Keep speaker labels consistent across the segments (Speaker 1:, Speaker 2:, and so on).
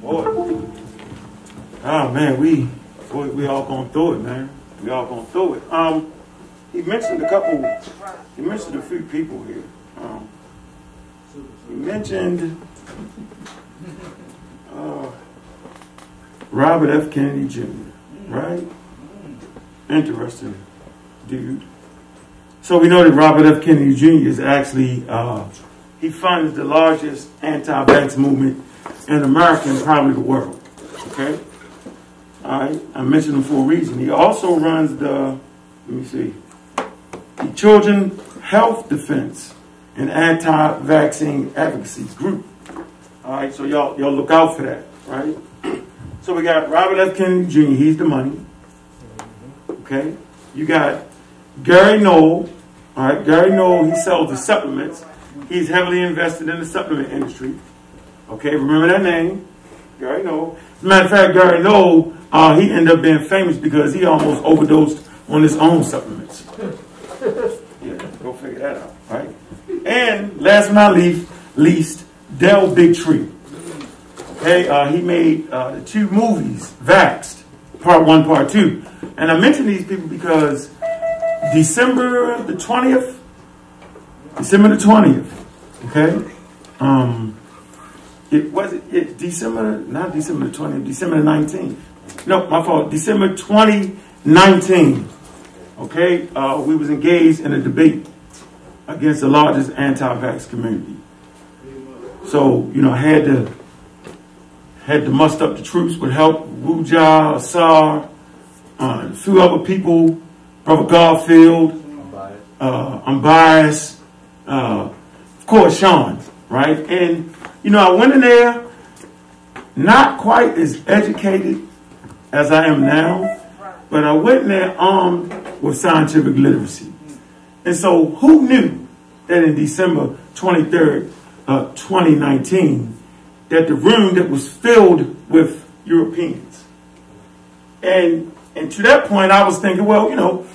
Speaker 1: Boy. Oh man, we all going through it, man. We all going through it. He mentioned a few people here. He mentioned Robert F. Kennedy Jr., right? Interesting dude. So we know that Robert F. Kennedy Jr. is actually, he funds the largest anti-vax movement in America and probably the world, okay? All right, I mentioned him for a reason. He also runs the Children Health Defense and Anti-Vaccine Advocacy Group. All right, so y'all look out for that, right? So we got Robert F. Kennedy Jr., he's the money. Okay, you got Gary Knoll. All right, Gary Knoll, he sells the supplements. He's heavily invested in the supplement industry. Okay, remember that name, Gary Knoll. As a matter of fact, Gary Knoll, he ended up being famous because he almost overdosed on his own supplements. Yeah, go figure that out, right? And last but not least, Del Bigtree. Okay, he made the 2 movies, Vaxxed, Part 1, Part 2. And I mention these people because December the 20th, okay? Not December the 20th, December the 19th. No, my fault, December 2019, okay? We was engaged in a debate against the largest anti-vax community. So, you know, I had to muster up the troops with help, WUDJAU, Asar, a few other people, Brother Garfield, Unbiased, of course, Sean, right? And, you know, I went in there not quite as educated as I am now, but I went in there armed with scientific literacy. And so who knew that in December 23rd, 2019, that the room that was filled with Europeans. And to that point, I was thinking, well, you know,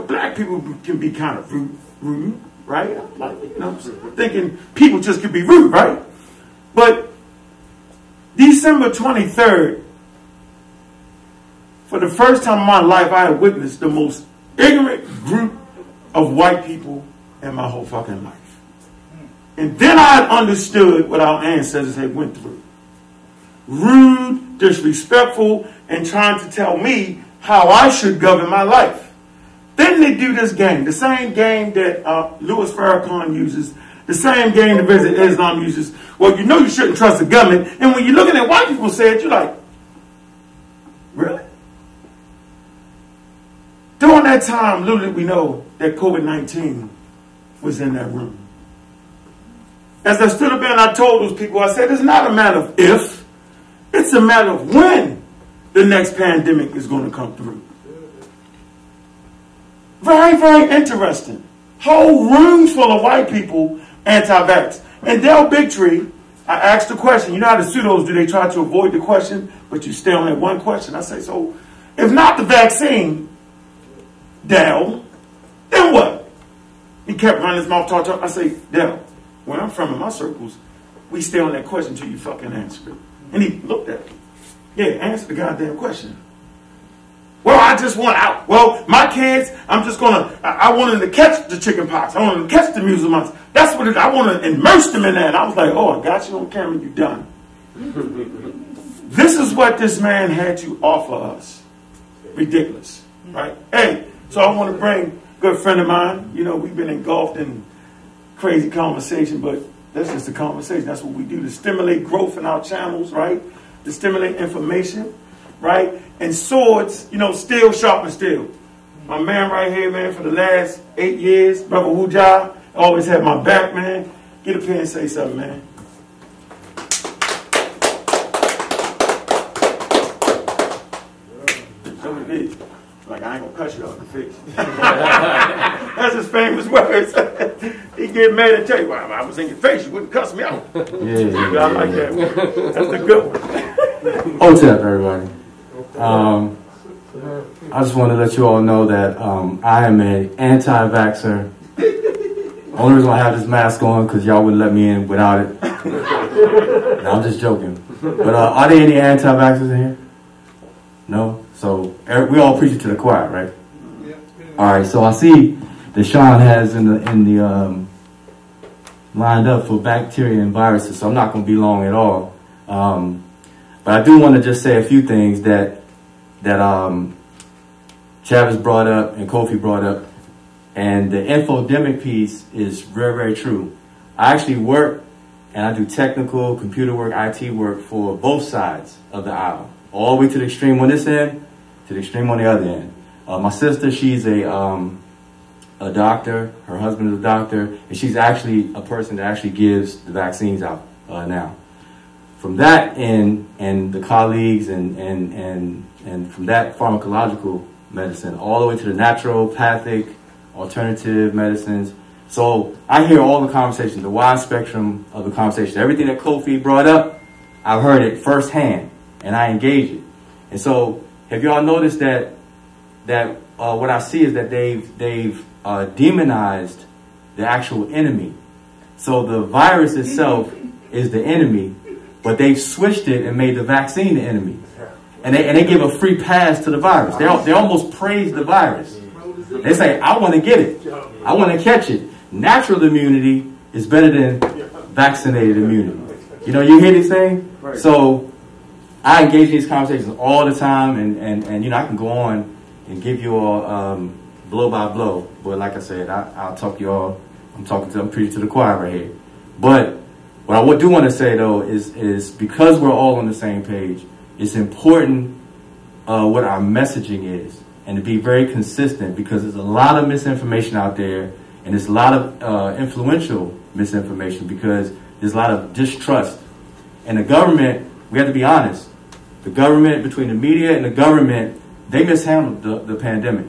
Speaker 1: black people can be kind of rude, right? Like, you know, thinking people just could be rude, right? But December 23rd, for the first time in my life, I had witnessed the most ignorant group of white people in my whole fucking life. And then I had understood what our ancestors had went through. Rude, disrespectful, and trying to tell me how I should govern my life. Then they do this game, the same game that Louis Farrakhan uses, the same game that Visit Islam uses. Well, you know you shouldn't trust the government. And when you're looking at white people say it, you're like, really? During that time, little did we know that COVID-19 was in that room. As I stood up there and I told those people, I said, it's not a matter of if, it's a matter of when the next pandemic is going to come through. Very, very interesting. Whole rooms full of white people anti-vax. And Del Bigtree, I asked the question, you know how the pseudos do, they try to avoid the question, but you stay on that one question. I say, so if not the vaccine, Del, then what? He kept running his mouth, talk. I say, Del, where I'm from in my circles, we stay on that question until you fucking answer it. And he looked at me. Yeah, answer the goddamn question. Well, I just want out. Well, my kids, I want them to catch the chicken pox. I want them to catch the measles mumps. That's what it is. I want to immerse them in that. And I was like, oh, I got you on camera. You done. This is what this man had to offer us. Ridiculous, right? Hey, so I want to bring a good friend of mine. You know, we've been engulfed in crazy conversation, but that's just a conversation. That's what we do to stimulate growth in our channels, right? To stimulate information, right? And swords, you know, steel sharpens steel. My man right here, man, for the last 8 years, Brother WUDJAU, always had my back, man. Get up here and say something, man. So it is. Like, I ain't gonna cut you off the face. That's his famous words. He get mad and tell you, well, I was in your face, you wouldn't cuss me out. Yeah, I like that one. That's the good one.
Speaker 2: What's up, everybody? I just want to let you all know that I am an anti-vaxxer. Only reason I have this mask on because y'all wouldn't let me in without it. No, I'm just joking. But are there any anti-vaxxers in here? No? So we all preach it to the choir, right? Yeah. All right, so I see that Sean has in the lined up for bacteria and viruses, so I'm not going to be long at all. But I do want to just say a few things that Travis brought up and Kofi brought up. And the infodemic piece is very, very true. I actually work and I do technical, computer work, IT work for both sides of the aisle. All the way to the extreme on this end, to the extreme on the other end. My sister, she's a doctor. Her husband is a doctor. And she's actually a person that actually gives the vaccines out now. From that end, and the colleagues and from that pharmacological medicine, all the way to the naturopathic, alternative medicines. So I hear all the conversations, the wide spectrum of the conversation. Everything that Kofi brought up, I've heard it firsthand, and I engage it. And so, have y'all noticed that what I see is that they've demonized the actual enemy. So the virus itself is the enemy, but they've switched it and made the vaccine the enemy. And they give a free pass to the virus. They almost praise the virus. They say, I want to get it. I want to catch it. Natural immunity is better than vaccinated immunity. You know, you hear this thing? Right. So I engage in these conversations all the time, and you know, I can go on and give you all blow by blow. But like I said, I'll talk to you all. I'm preaching to the choir right here. But what I do want to say though is because we're all on the same page, it's important what our messaging is. And to be very consistent, because there's a lot of misinformation out there, and there's a lot of influential misinformation because there's a lot of distrust. And the government, we have to be honest, the government, between the media and the government, they mishandled the pandemic.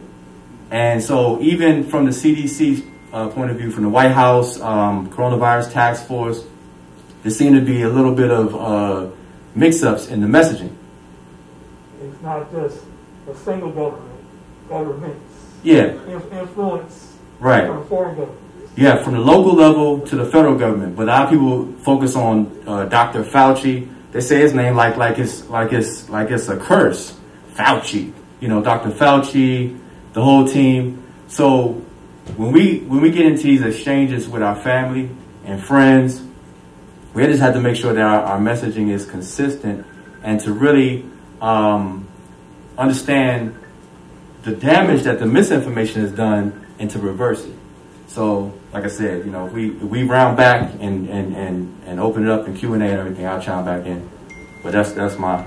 Speaker 2: And so even from the CDC point of view, from the White House, coronavirus task force, there seemed to be a little bit of mix-ups in the messaging.
Speaker 3: It's not just a single governments.
Speaker 2: Yeah.
Speaker 3: Influence.
Speaker 2: Right.
Speaker 3: From foreign governments.
Speaker 2: Yeah, from the local level to the federal government. But a lot of people focus on Dr. Fauci. They say his name like it's a curse. Fauci. You know, Dr. Fauci, the whole team. So when we get into these exchanges with our family and friends, we just have to make sure that our messaging is consistent and to really understand the damage that the misinformation has done and to reverse it. So, like I said, you know, if we round back and open it up in Q&A and everything, I'll chime back in. But that's my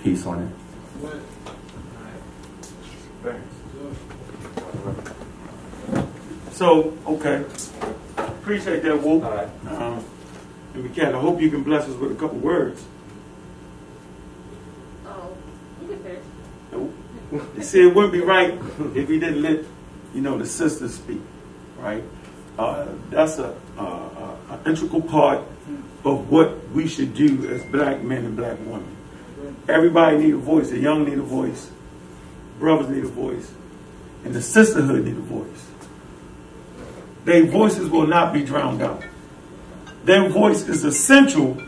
Speaker 2: piece on
Speaker 1: it. So, okay. Appreciate that, Wolf.
Speaker 2: All right.
Speaker 1: And we can. I hope you can bless us with a couple words.
Speaker 4: Oh, you can finish.
Speaker 1: Nope. You see, it wouldn't be right if we didn't let, you know, the sisters speak, right? That's an integral part of what we should do as black men and black women. Everybody need a voice. The young need a voice. Brothers need a voice. And the sisterhood need a voice. Their voices will not be drowned out. Their voice is essential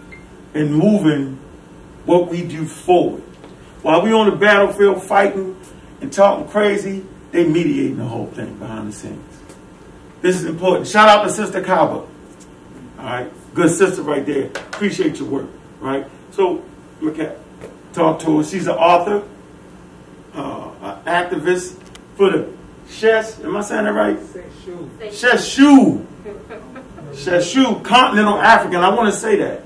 Speaker 1: in moving what we do forward. While we on the battlefield fighting and talking crazy, they mediating the whole thing behind the scenes. This is important. Shout out to Sister Kaba. All right, good sister right there. Appreciate your work. Right. So look at, talk to her. She's an author, an activist for the Shesh. Am I saying that right? Sheshu. Sheshu, continental Africa. And I want to say that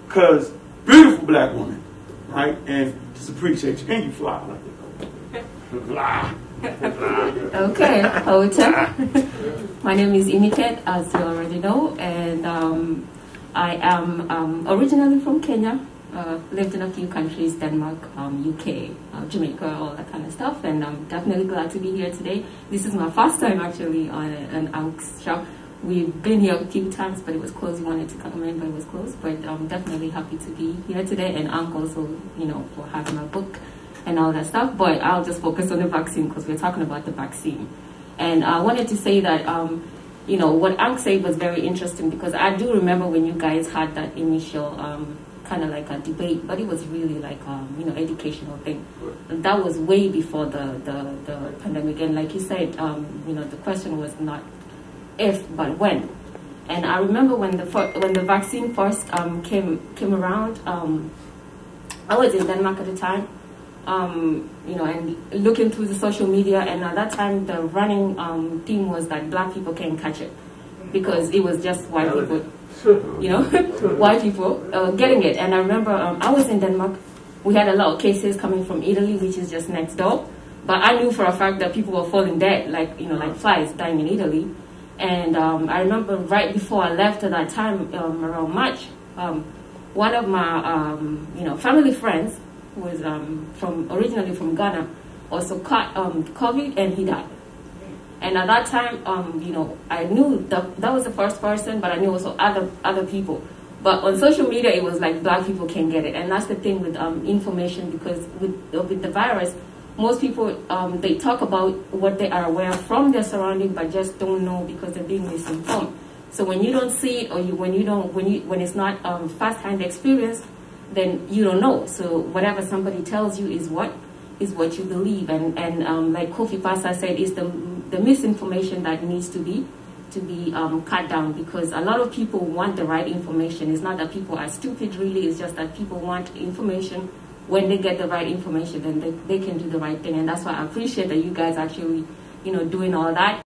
Speaker 1: because beautiful black woman, right? And just appreciate you. And you fly like that. Fly.
Speaker 4: Okay, Hota. My name is Emykhet, as you already know, and I am originally from Kenya. Lived in a few countries, Denmark, UK, Jamaica, all that kind of stuff, and I'm definitely glad to be here today. This is my first time actually on an AUX shop. We've been here a few times, but it was closed. We wanted to come in, but it was closed. But I'm definitely happy to be here today, and I'm also, you know, for having my book and all that stuff. But I'll just focus on the vaccine because we're talking about the vaccine. And I wanted to say that you know, what Ank said was very interesting, because I do remember when you guys had that initial kind of like a debate, but it was really like you know, educational thing. That was way before the pandemic, and like you said, you know, the question was not if but when. And I remember when the vaccine first came around, I was in Denmark at the time, you know, and looking through the social media, and at that time the running theme was that black people can't catch it, because it was just white people, you know, white people getting it. And I remember I was in Denmark. We had a lot of cases coming from Italy, which is just next door. But I knew for a fact that people were falling dead, like, you know, like flies dying in Italy. And I remember right before I left at that time, around March, one of my, you know, family friends who was originally from Ghana also caught COVID, and he died. And at that time, you know, I knew that was the first person, but I knew also other people. But on social media, it was like black people can't get it. And that's the thing with information, because with the virus, most people, they talk about what they are aware of from their surrounding, but just don't know because they're being misinformed. So when you don't see it, or when it's not first-hand experience, then you don't know. So whatever somebody tells you is what you believe. And like Kofi Pasa said, is the misinformation that needs to be cut down, because a lot of people want the right information. It's not that people are stupid, really. It's just that people want information. When they get the right information, then they can do the right thing. And that's why I appreciate that you guys actually, you know, doing all that.